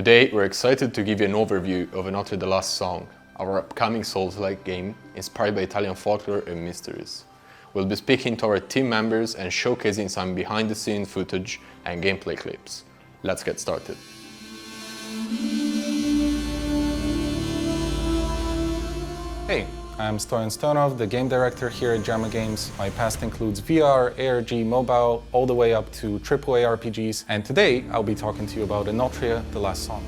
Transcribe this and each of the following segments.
Today we're excited to give you an overview of Enotre The Last Song, our upcoming Souls-like game inspired by Italian folklore and mysteries. We'll be speaking to our team members and showcasing some behind-the-scenes footage and gameplay clips. Let's get started. Hey, I'm Stoyan Stonov, the game director here at JAMA Games. My past includes VR, ARG, mobile, all the way up to AAA RPGs, and today I'll be talking to you about Enotre The Last Song.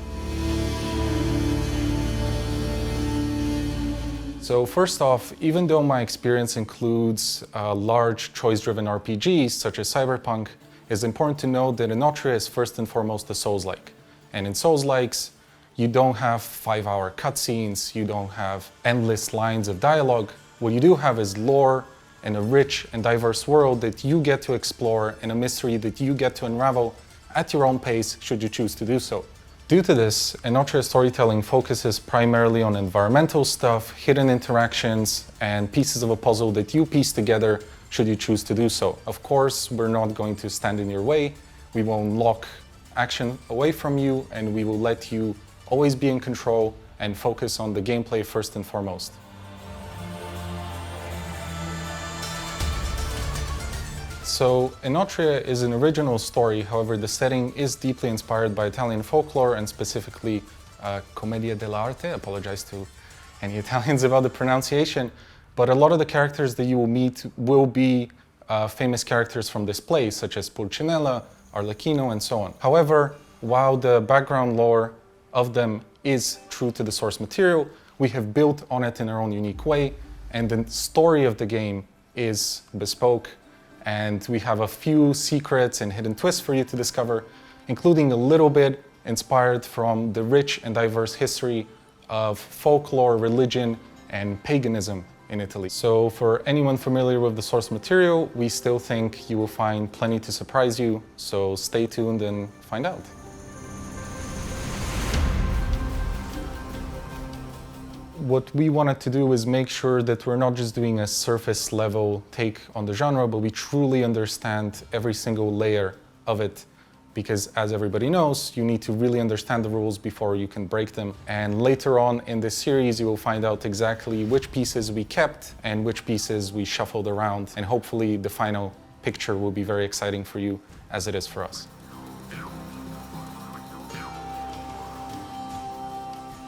So first off, even though my experience includes large choice-driven RPGs such as Cyberpunk, it's important to note that Enotre is first and foremost a Souls-like. And in Souls-likes, you don't have 5-hour cutscenes, you don't have endless lines of dialogue. What you do have is lore and a rich and diverse world that you get to explore and a mystery that you get to unravel at your own pace should you choose to do so. Due to this, Enotre storytelling focuses primarily on environmental stuff, hidden interactions, and pieces of a puzzle that you piece together should you choose to do so. Of course, we're not going to stand in your way, we won't lock action away from you, and we will let you always be in control and focus on the gameplay first and foremost. So, Enotre is an original story, however the setting is deeply inspired by Italian folklore and specifically Commedia dell'arte. I apologize to any Italians about the pronunciation, but a lot of the characters that you will meet will be famous characters from this play, such as Pulcinella, Arlecchino, and so on. However, while the background lore of them is true to the source material, we have built on it in our own unique way, and the story of the game is bespoke, and we have a few secrets and hidden twists for you to discover, including a little bit inspired from the rich and diverse history of folklore, religion, and paganism in Italy. So for anyone familiar with the source material, we still think you will find plenty to surprise you, so stay tuned and find out. What we wanted to do is make sure that we're not just doing a surface level take on the genre, but we truly understand every single layer of it. Because as everybody knows, you need to really understand the rules before you can break them. And later on in this series, you will find out exactly which pieces we kept and which pieces we shuffled around. And hopefully the final picture will be very exciting for you as it is for us.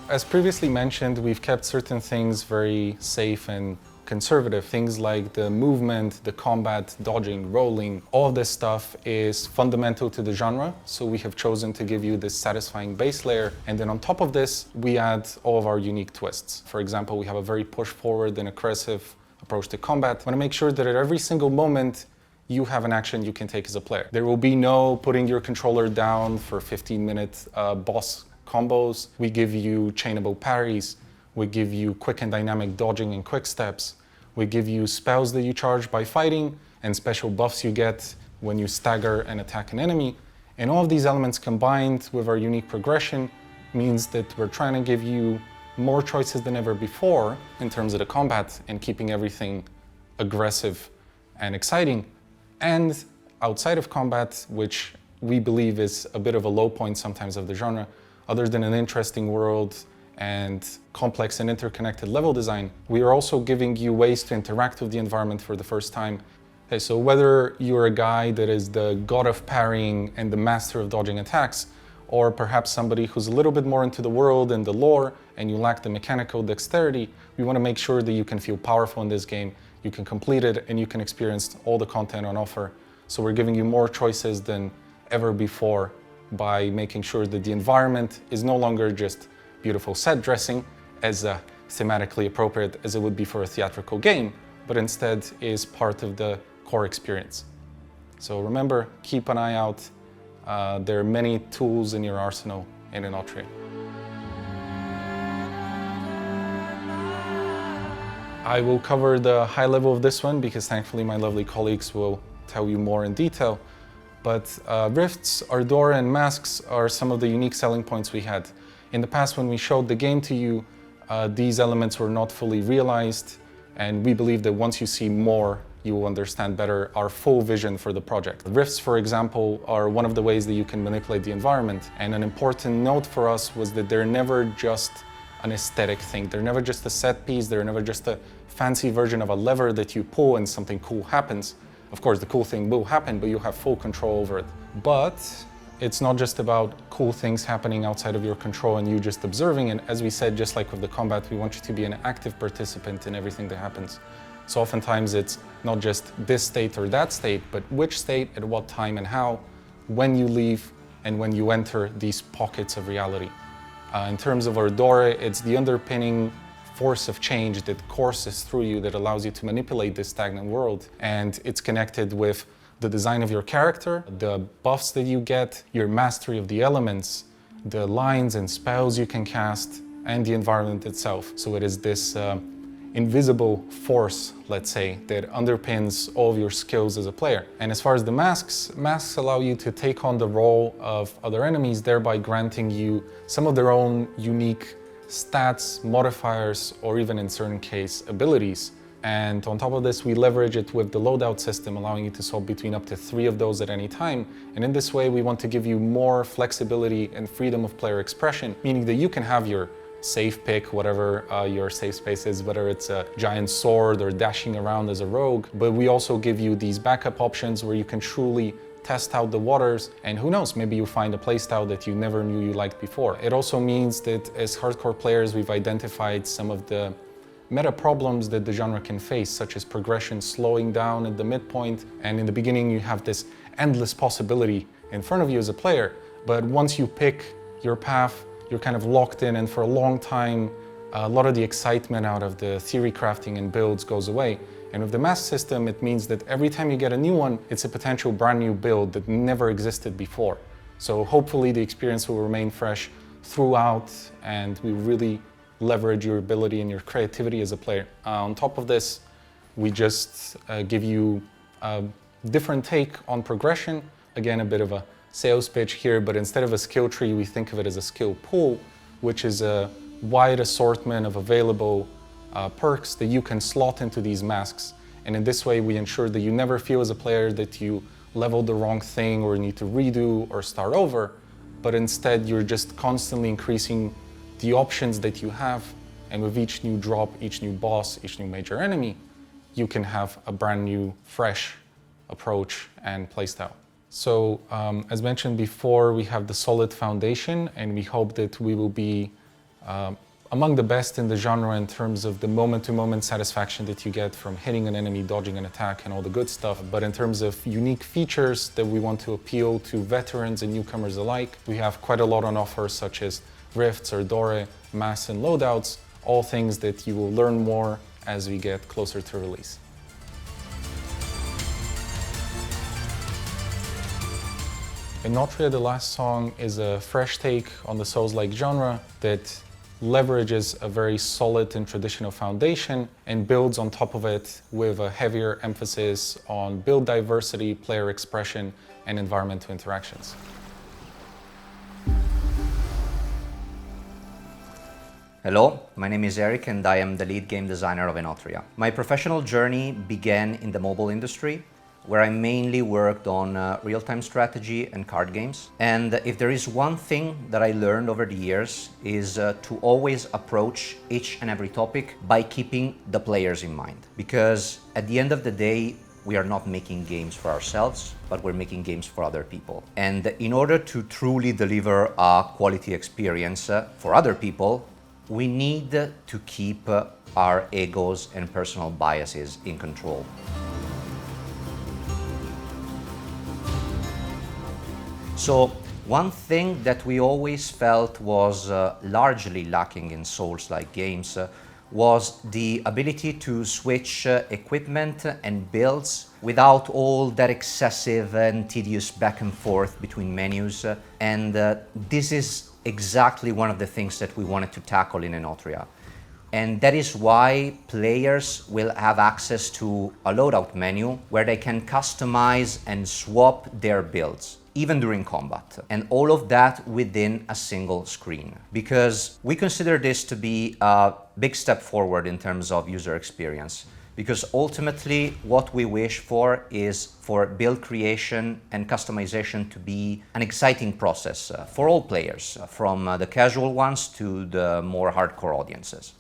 As previously mentioned, we've kept certain things very safe and conservative. Things like the movement, the combat, dodging, rolling, all of this stuff is fundamental to the genre. So we have chosen to give you this satisfying base layer. And then on top of this, we add all of our unique twists. For example, we have a very push forward and aggressive approach to combat. We want to make sure that at every single moment, you have an action you can take as a player. There will be no putting your controller down for 15-minute boss combos. We give you chainable parries, we give you quick and dynamic dodging and quick steps, we give you spells that you charge by fighting and special buffs you get when you stagger and attack an enemy. And all of these elements combined with our unique progression means that we're trying to give you more choices than ever before in terms of the combat and keeping everything aggressive and exciting. And outside of combat, which we believe is a bit of a low point sometimes of the genre, other than an interesting world and complex and interconnected level design, we are also giving you ways to interact with the environment for the first time. Okay, so whether you're a guy that is the god of parrying and the master of dodging attacks, or perhaps somebody who's a little bit more into the world and the lore and you lack the mechanical dexterity, we want to make sure that you can feel powerful in this game, you can complete it, and you can experience all the content on offer. So we're giving you more choices than ever before by making sure that the environment is no longer just beautiful set dressing, as thematically appropriate as it would be for a theatrical game, but instead is part of the core experience. So remember, keep an eye out. There are many tools in your arsenal in Enotre. I will cover the high level of this one because thankfully my lovely colleagues will tell you more in detail. But rifts, Ardora, and masks are some of the unique selling points we had. In the past, when we showed the game to you, these elements were not fully realized, and we believe that once you see more, you will understand better our full vision for the project. Rifts, for example, are one of the ways that you can manipulate the environment. And an important note for us was that they're never just an aesthetic thing. They're never just a set piece. They're never just a fancy version of a lever that you pull and something cool happens. Of course, the cool thing will happen, but you have full control over it. But it's not just about cool things happening outside of your control and you just observing. And as we said, just like with the combat, we want you to be an active participant in everything that happens. So oftentimes it's not just this state or that state, but which state, at what time and how, when you leave and when you enter these pockets of reality. In terms of Ardore, it's the underpinning force of change that courses through you that allows you to manipulate this stagnant world. And it's connected with the design of your character, the buffs that you get, your mastery of the elements, the lines and spells you can cast, and the environment itself. So it is this invisible force, let's say, that underpins all of your skills as a player. And as far as the masks allow you to take on the role of other enemies, thereby granting you some of their own unique stats, modifiers, or even in certain case, abilities. And on top of this, we leverage it with the loadout system, allowing you to swap between up to 3 of those at any time. And in this way, we want to give you more flexibility and freedom of player expression, meaning that you can have your safe pick, whatever your safe space is, whether it's a giant sword or dashing around as a rogue. But we also give you these backup options where you can truly test out the waters, and who knows, maybe you find a playstyle that you never knew you liked before. It also means that as hardcore players, we've identified some of the meta problems that the genre can face, such as progression slowing down at the midpoint, and in the beginning you have this endless possibility in front of you as a player, but once you pick your path, you're kind of locked in, and for a long time, a lot of the excitement out of the theory crafting and builds goes away. And with the mask system, it means that every time you get a new one, it's a potential brand new build that never existed before. So hopefully the experience will remain fresh throughout, and we really leverage your ability and your creativity as a player. On top of this, we just give you a different take on progression. Again, a bit of a sales pitch here, but instead of a skill tree, we think of it as a skill pool, which is a wide assortment of available perks that you can slot into these masks. And in this way, we ensure that you never feel as a player that you leveled the wrong thing or need to redo or start over, but instead you're just constantly increasing the options that you have. And with each new drop, each new boss, each new major enemy, you can have a brand new, fresh approach and playstyle. So as mentioned before, we have the solid foundation, and we hope that we will be among the best in the genre in terms of the moment-to-moment satisfaction that you get from hitting an enemy, dodging an attack, and all the good stuff. But in terms of unique features that we want to appeal to veterans and newcomers alike, we have quite a lot on offer, such as rifts, Ardore, masks, and loadouts, all things that you will learn more as we get closer to release. Enotria, the last song, is a fresh take on the Souls-like genre that leverages a very solid and traditional foundation and builds on top of it with a heavier emphasis on build diversity, player expression, and environmental interactions. Hello, my name is Eric and I am the lead game designer of Enotria. My professional journey began in the mobile industry, where I mainly worked on real-time strategy and card games. And if there is one thing that I learned over the years is to always approach each and every topic by keeping the players in mind. Because at the end of the day, we are not making games for ourselves, but we're making games for other people. And in order to truly deliver a quality experience for other people, we need to keep our egos and personal biases in control. So one thing that we always felt was largely lacking in Souls-like games was the ability to switch equipment and builds without all that excessive and tedious back and forth between menus. And this is exactly one of the things that we wanted to tackle in Enotria. And that is why players will have access to a loadout menu where they can customize and swap their builds, even during combat. And all of that within a single screen. Because we consider this to be a big step forward in terms of user experience. because ultimately what we wish for is for build creation and customization to be an exciting process for all players, from the casual ones to the more hardcore audiences.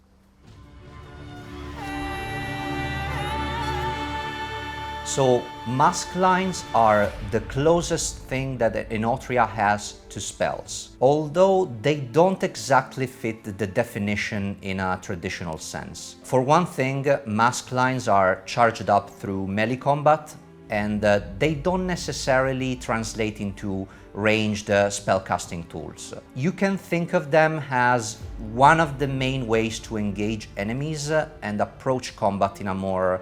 So mask lines are the closest thing that Enotria has to spells, although they don't exactly fit the definition in a traditional sense. For one thing, mask lines are charged up through melee combat, and they don't necessarily translate into ranged spellcasting tools. You can think of them as one of the main ways to engage enemies and approach combat in a more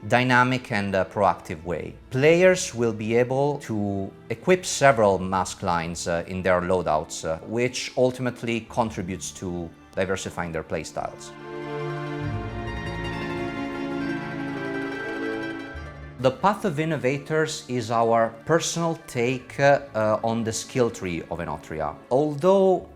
dynamic and proactive way. Players will be able to equip several mask lines in their loadouts, which ultimately contributes to diversifying their playstyles. The Path of Innovators is our personal take on the skill tree of Enotria. Although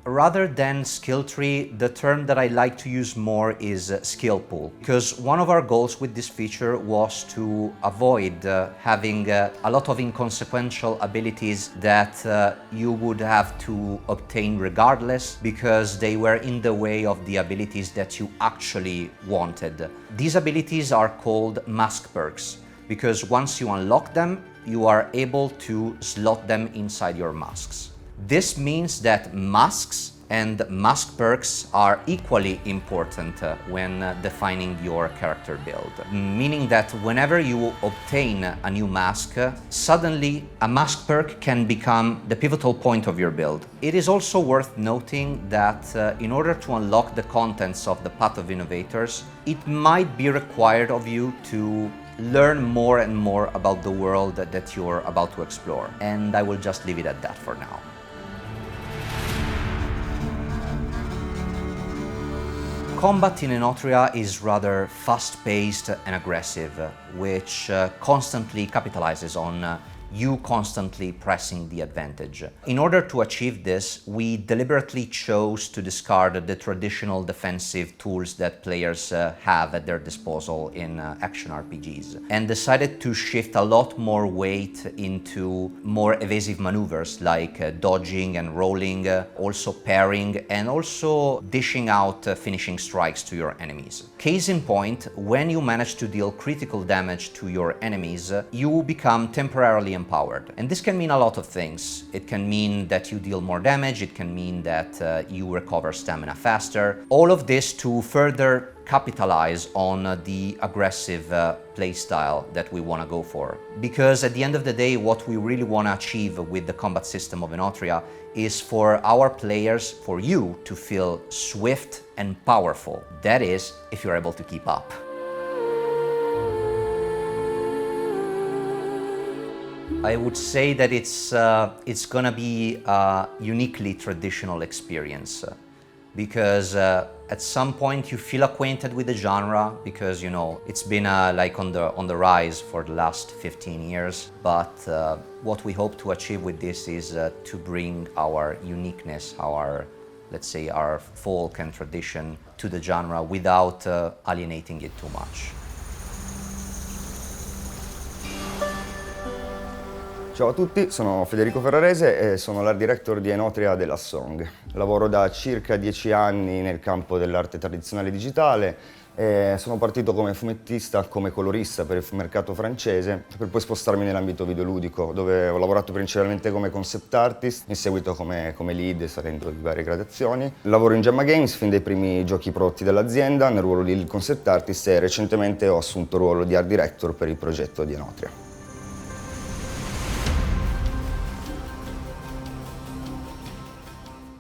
rather than skill tree, the term that I like to use more is skill pool, because one of our goals with this feature was to avoid having a lot of inconsequential abilities that you would have to obtain regardless, because they were in the way of the abilities that you actually wanted. These abilities are called mask perks, because once you unlock them, you are able to slot them inside your masks. This means that masks and mask perks are equally important when defining your character build. Meaning that whenever you obtain a new mask, suddenly a mask perk can become the pivotal point of your build. It is also worth noting that in order to unlock the contents of the Path of Innovators, it might be required of you to learn more and more about the world that you're about to explore. And I will just leave it at that for now. Combat in Enotria is rather fast-paced and aggressive, which constantly capitalizes on you constantly pressing the advantage. In order to achieve this, we deliberately chose to discard the traditional defensive tools that players have at their disposal in action RPGs, and decided to shift a lot more weight into more evasive maneuvers like dodging and rolling, also parrying, and also dishing out finishing strikes to your enemies. Case in point, when you manage to deal critical damage to your enemies, you become temporarily empowered. And this can mean a lot of things. It can mean that you deal more damage, it can mean that you recover stamina faster. All of this to further capitalize on the aggressive playstyle that we want to go for. Because at the end of the day, what we really want to achieve with the combat system of Enotria is for our players, for you, to feel swift and powerful. That is, if you're able to keep up. I would say that it's gonna be a uniquely traditional experience because at some point you feel acquainted with the genre because, you know, it's been like on the rise for the last 15 years. But what we hope to achieve with this is to bring our uniqueness, our, let's say, our folk and tradition to the genre without alienating it too much. Ciao a tutti, sono Federico Ferrarese e sono l'art director di Enotria della Song. Lavoro da circa 10 anni nel campo dell'arte tradizionale digitale e sono partito come fumettista, come colorista per il mercato francese per poi spostarmi nell'ambito videoludico dove ho lavorato principalmente come concept artist, in seguito come lead salendo di varie gradazioni. Lavoro in Gemma Games fin dai primi giochi prodotti dall'azienda nel ruolo di lead concept artist e recentemente ho assunto il ruolo di art director per il progetto di Enotria.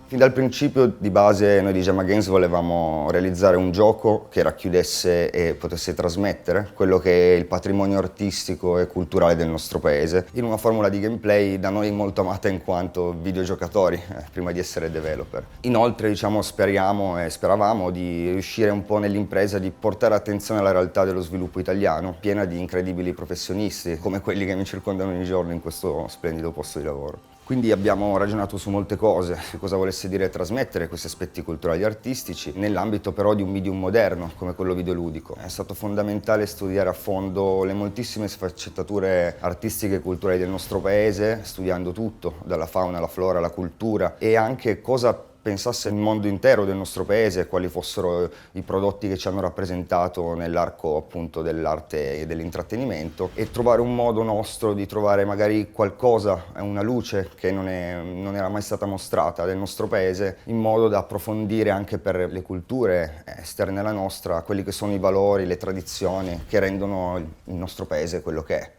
Fin dal principio di base noi di Gemma Games volevamo realizzare un gioco che racchiudesse e potesse trasmettere quello che è il patrimonio artistico e culturale del nostro paese in una formula di gameplay da noi molto amata in quanto videogiocatori prima di essere developer. Inoltre speriamo e speravamo di riuscire un po' nell'impresa di portare attenzione alla realtà dello sviluppo italiano piena di incredibili professionisti come quelli che mi circondano ogni giorno in questo splendido posto di lavoro. Quindi abbiamo ragionato su molte cose, su cosa volesse dire trasmettere questi aspetti culturali e artistici, nell'ambito però di un medium moderno come quello videoludico. È stato fondamentale studiare a fondo le moltissime sfaccettature artistiche e culturali del nostro paese, studiando tutto, dalla fauna alla flora alla cultura, e anche cosa pensasse il mondo intero del nostro paese, quali fossero i prodotti che ci hanno rappresentato nell'arco appunto dell'arte e dell'intrattenimento, e trovare un modo nostro di trovare magari qualcosa, una luce che non era mai stata mostrata del nostro paese, in modo da approfondire anche per le culture esterne alla nostra quelli che sono i valori, le tradizioni che rendono il nostro paese quello che è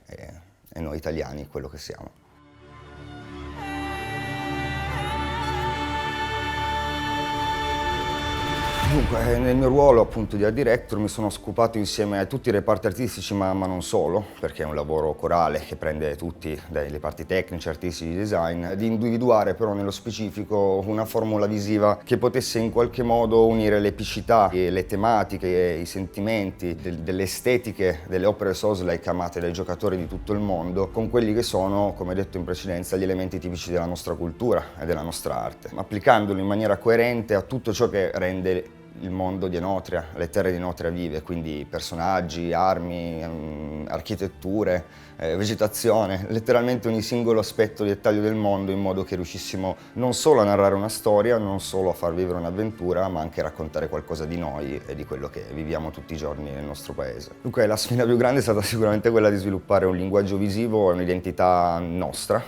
e noi italiani quello che siamo. Dunque, nel mio ruolo appunto di art director mi sono occupato insieme a tutti i reparti artistici, ma non solo, perché è un lavoro corale che prende tutti, dai reparti tecnici, artistici, di design, di individuare però nello specifico una formula visiva che potesse in qualche modo unire l'epicità, le tematiche, i sentimenti, delle estetiche delle opere Souls-like amate dai giocatori di tutto il mondo, con quelli che sono, come detto in precedenza, gli elementi tipici della nostra cultura e della nostra arte, applicandolo in maniera coerente a tutto ciò che rende il mondo di Enotria, le terre di Enotria vive, quindi personaggi, armi, architetture, vegetazione, letteralmente ogni singolo aspetto e dettaglio del mondo, in modo che riuscissimo non solo a narrare una storia, non solo a far vivere un'avventura, ma anche a raccontare qualcosa di noi e di quello che viviamo tutti i giorni nel nostro paese. Dunque la sfida più grande è stata sicuramente quella di sviluppare un linguaggio visivo e un'identità nostra,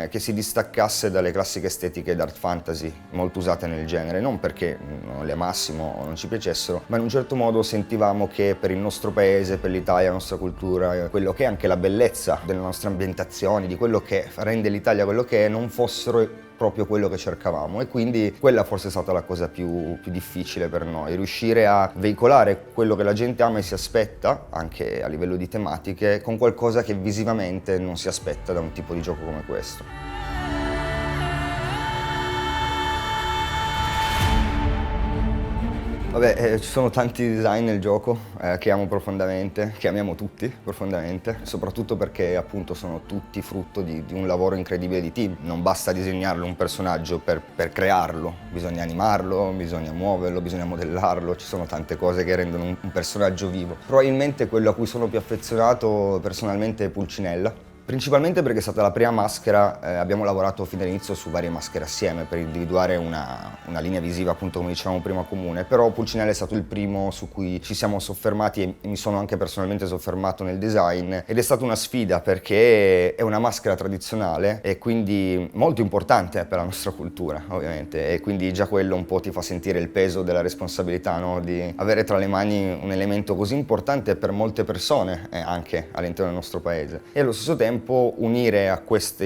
che si distaccasse dalle classiche estetiche dark fantasy molto usate nel genere, non perché non le amassimo o non ci piacessero, ma in un certo modo sentivamo che per il nostro paese, per l'Italia, la nostra cultura, quello che è anche la bellezza delle nostre ambientazioni, di quello che rende l'Italia quello che è, non fossero proprio quello che cercavamo, e quindi quella forse è stata la cosa più difficile per noi, riuscire a veicolare quello che la gente ama e si aspetta, anche a livello di tematiche, con qualcosa che visivamente non si aspetta da un tipo di gioco come questo. Vabbè, ci sono tanti design nel gioco che amo profondamente, che amiamo tutti profondamente, soprattutto perché appunto sono tutti frutto di un lavoro incredibile di team. Non basta disegnarlo un personaggio per crearlo, bisogna animarlo, bisogna muoverlo, bisogna modellarlo, ci sono tante cose che rendono un personaggio vivo. Probabilmente quello a cui sono più affezionato personalmente è Pulcinella. Principalmente perché è stata la prima maschera, abbiamo lavorato fin dall'inizio su varie maschere assieme per individuare una linea visiva, appunto come dicevamo prima, comune, però Pulcinella è stato il primo su cui ci siamo soffermati e mi sono anche personalmente soffermato nel design, ed è stata una sfida perché è una maschera tradizionale e quindi molto importante per la nostra cultura, ovviamente, e quindi già quello un po' ti fa sentire il peso della responsabilità, no? Di avere tra le mani un elemento così importante per molte persone, anche all'interno del nostro paese, e allo stesso tempo unire a questo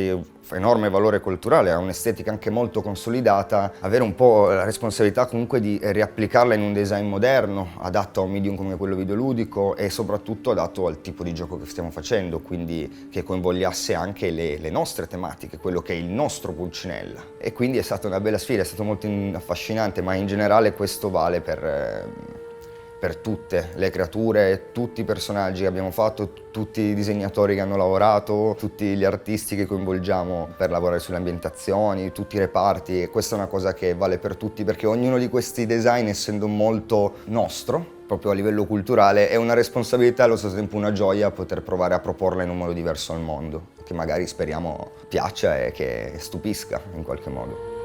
enorme valore culturale, a un'estetica anche molto consolidata, avere un po' la responsabilità comunque di riapplicarla in un design moderno, adatto a un medium come quello videoludico e soprattutto adatto al tipo di gioco che stiamo facendo, quindi che coinvolgasse anche le nostre tematiche, quello che è il nostro Pulcinella. E quindi è stata una bella sfida, è stato molto affascinante, ma in generale questo vale per tutte le creature, tutti i personaggi che abbiamo fatto, tutti i disegnatori che hanno lavorato, tutti gli artisti che coinvolgiamo per lavorare sulle ambientazioni, tutti i reparti, e questa è una cosa che vale per tutti perché ognuno di questi design, essendo molto nostro, proprio a livello culturale, è una responsabilità e allo stesso tempo una gioia poter provare a proporla in un modo diverso al mondo, che magari speriamo piaccia e che stupisca in qualche modo.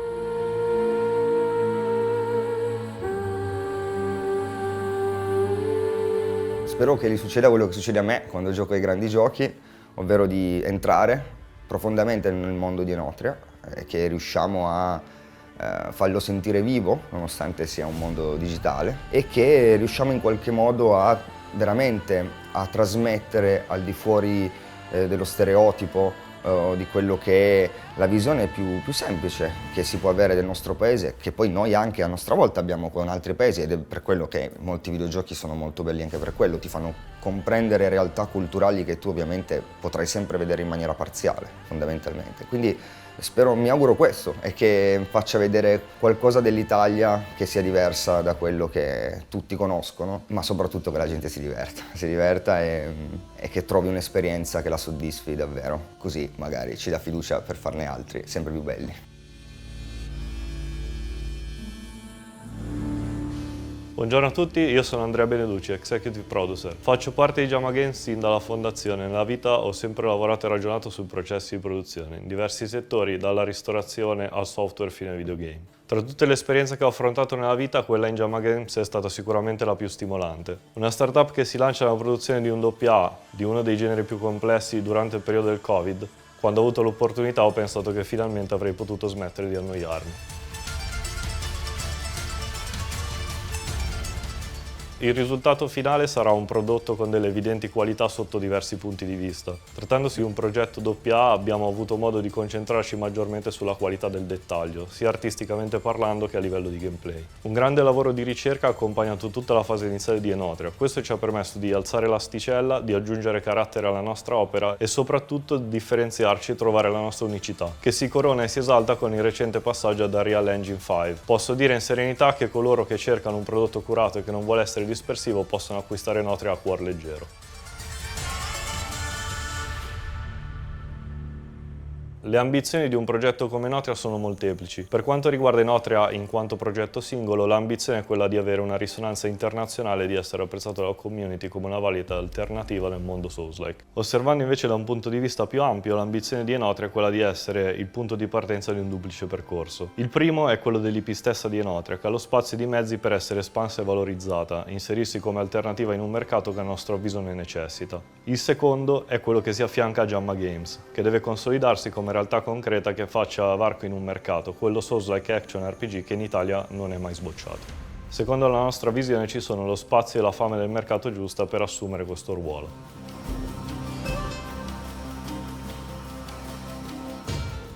Spero che gli succeda quello che succede a me quando gioco ai grandi giochi, ovvero di entrare profondamente nel mondo di Enotria e che riusciamo a farlo sentire vivo, nonostante sia un mondo digitale, e che riusciamo in qualche modo veramente a trasmettere al di fuori dello stereotipo di quello che è la visione più semplice che si può avere del nostro paese, che poi noi anche a nostra volta abbiamo con altri paesi, ed è per quello che molti videogiochi sono molto belli, anche per quello ti fanno comprendere realtà culturali che tu ovviamente potrai sempre vedere in maniera parziale, fondamentalmente. Quindi mi auguro questo, e che faccia vedere qualcosa dell'Italia che sia diversa da quello che tutti conoscono, ma soprattutto che la gente si diverta e che trovi un'esperienza che la soddisfi davvero. Così magari ci dà fiducia per farne altri, sempre più belli. Buongiorno a tutti, io sono Andrea Beneducci, Executive Producer. Faccio parte di Jamma Games sin dalla fondazione. Nella vita ho sempre lavorato e ragionato sui processi di produzione, in diversi settori, dalla ristorazione al software fino ai videogame. Tra tutte le esperienze che ho affrontato nella vita, quella in Jamma Games è stata sicuramente la più stimolante. Una startup che si lancia nella produzione di un AA, di uno dei generi più complessi durante il periodo del Covid. Quando ho avuto l'opportunità ho pensato che finalmente avrei potuto smettere di annoiarmi. Il risultato finale sarà un prodotto con delle evidenti qualità sotto diversi punti di vista. Trattandosi di un progetto AA, abbiamo avuto modo di concentrarci maggiormente sulla qualità del dettaglio, sia artisticamente parlando che a livello di gameplay. Un grande lavoro di ricerca ha accompagnato tutta la fase iniziale di Enotria. Questo ci ha permesso di alzare l'asticella, di aggiungere carattere alla nostra opera e soprattutto di differenziarci e trovare la nostra unicità, che si corona e si esalta con il recente passaggio ad Unreal Engine 5. Posso dire in serenità che coloro che cercano un prodotto curato e che non vuole essere dispersivo possono acquistare Enotria a cuor leggero. Le ambizioni di un progetto come Enotria sono molteplici. Per quanto riguarda Enotria in quanto progetto singolo, l'ambizione è quella di avere una risonanza internazionale e di essere apprezzato dalla community come una valida alternativa nel mondo Souls-like. Osservando invece da un punto di vista più ampio, l'ambizione di Enotria è quella di essere il punto di partenza di un duplice percorso. Il primo è quello dell'IP stessa di Enotria, che ha lo spazio di mezzi per essere espansa e valorizzata, inserirsi come alternativa in un mercato che a nostro avviso ne necessita. Il secondo è quello che si affianca a Jamma Games, che deve consolidarsi come realtà concreta che faccia varco in un mercato, quello Souls-like Action RPG che in Italia non è mai sbocciato. Secondo la nostra visione ci sono lo spazio e la fame del mercato giusta per assumere questo ruolo.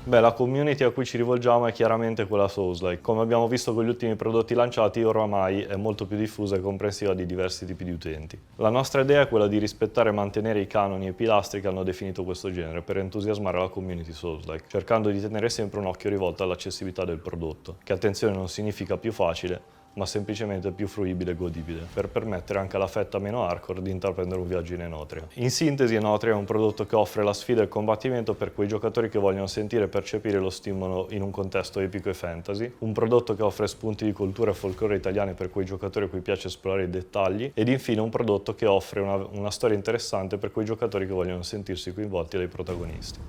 Beh, la community a cui ci rivolgiamo è chiaramente quella Souls-like. Come abbiamo visto con gli ultimi prodotti lanciati, oramai è molto più diffusa e comprensiva di diversi tipi di utenti. La nostra idea è quella di rispettare e mantenere i canoni e i pilastri che hanno definito questo genere per entusiasmare la community Souls-like, cercando di tenere sempre un occhio rivolto all'accessibilità del prodotto, che attenzione non significa più facile, ma semplicemente più fruibile e godibile, per permettere anche alla fetta meno hardcore di intraprendere un viaggio in Enotria. In sintesi, Enotria è un prodotto che offre la sfida e il combattimento per quei giocatori che vogliono sentire e percepire lo stimolo in un contesto epico e fantasy, un prodotto che offre spunti di cultura e folklore italiane per quei giocatori a cui piace esplorare i dettagli, ed infine un prodotto che offre una storia interessante per quei giocatori che vogliono sentirsi coinvolti dai protagonisti.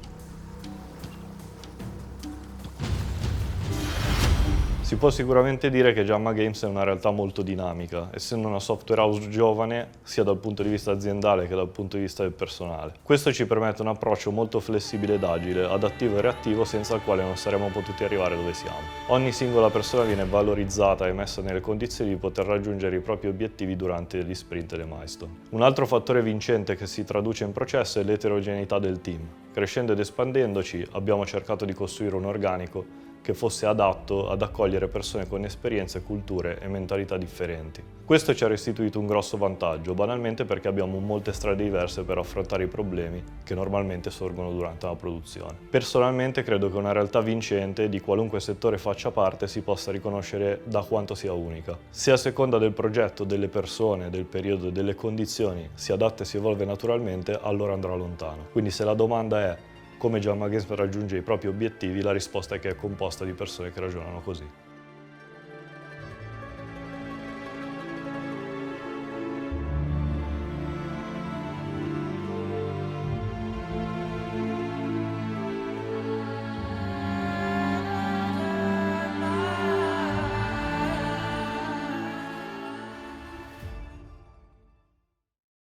Si può sicuramente dire che Jamma Games è una realtà molto dinamica, essendo una software house giovane sia dal punto di vista aziendale che dal punto di vista del personale. Questo ci permette un approccio molto flessibile ed agile, adattivo e reattivo, senza il quale non saremmo potuti arrivare dove siamo. Ogni singola persona viene valorizzata e messa nelle condizioni di poter raggiungere i propri obiettivi durante gli sprint e le milestone. Un altro fattore vincente che si traduce in processo è l'eterogeneità del team. Crescendo ed espandendoci abbiamo cercato di costruire un organico che fosse adatto ad accogliere persone con esperienze, culture e mentalità differenti. Questo ci ha restituito un grosso vantaggio, banalmente perché abbiamo molte strade diverse per affrontare i problemi che normalmente sorgono durante la produzione. Personalmente credo che una realtà vincente, di qualunque settore faccia parte, si possa riconoscere da quanto sia unica. Se a seconda del progetto, delle persone, del periodo e delle condizioni si adatta e si evolve naturalmente, allora andrà lontano. Quindi se la domanda è come Jamma Games raggiunge i propri obiettivi, la risposta è che è composta di persone che ragionano così.